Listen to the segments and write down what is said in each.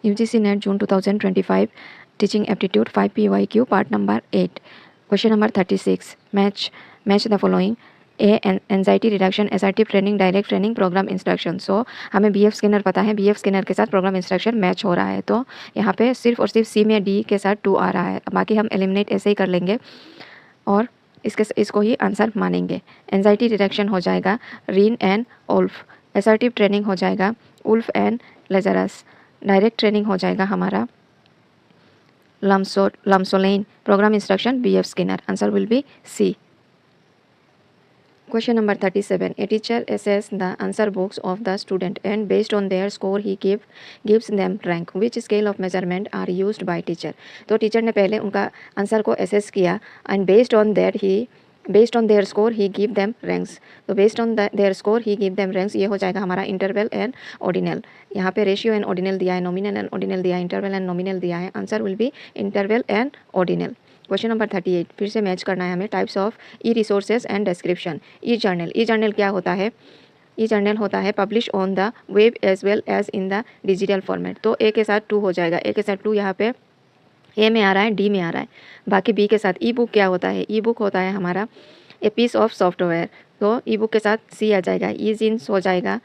UGC NET June 2025 Teaching Aptitude 5 PYQ Part number 8. Question number 36. Match the following. A. Anxiety reduction, assertive training, direct training, program instruction. So हमें BF scanner पता है, BF scanner के साथ programme instruction match हो रहा है, तो यहाँ पे सिर्फ और सिर्फ C में D के साथ 2 आ रहा है, बाकी हम एलिमिनेट ऐसे ही कर लेंगे और इसको ही आंसर मानेंगे। एंजाइटी रिडक्शन हो जाएगा Rimm and Wolpe, assertive training हो जाएगा Wolpe and Lazarus, direct training हो जाएगा हमारा Lumsdaine, programme instruction BF Skinner. Answer will be C. Question number 37. A teacher assesses the answer books of the student and based on their score he gives them rank. Which scale of measurement are used by teacher? तो teacher ने पहले उनका answer को assess किया and based on their score he give them ranks. तो based on their score he give them ranks, ये हो जाएगा हमारा इंटरवल एंड ऑर्डिनल। यहाँ पे रेशियो एंड ऑर्डिनल दिया है, नॉमिनल एंड ऑर्डिनल दिया है, इंटरवल एंड नॉमिनल दिया है। Answer will be interval and ordinal. Question number 38, फिर से मैच करना है हमें। Types of e resources and description. E journal क्या होता है? ई जर्नल होता है publish on the web as well as in the digital format. तो ए के साथ 2 हो जाएगा, ए के साथ 2 यहाँ पे ए में आ रहा है, डी में आ रहा है। बाकी बी के साथ ई बुक क्या होता है? ई बुक होता है हमारा ए पीस ऑफ सॉफ्टवेयर, तो ई बुक के साथ सी आ जाएगा। ई जीन्स हो जाएगा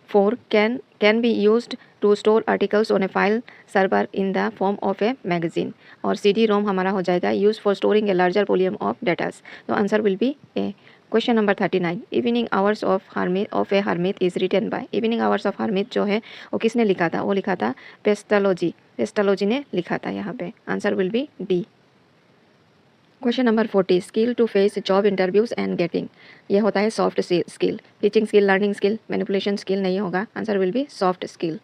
4 can be used to store articles on a file server in the form of a magazine. और CD-ROM हमारा हो जाएगा use for storing a larger volume of datas. तो answer will be A. Question number 39. Evening hours of a hermit is written by. Evening hours of hermit जो है वो किसने लिखा था? वो लिखा था पेस्टालोजी ने लिखा था यहाँ पे। Answer will be D. Question number 40. Skill to face job interviews and getting. ये होता है soft skill. Teaching skill, learning skill, manipulation skill नहीं होगा। Answer will be soft skill.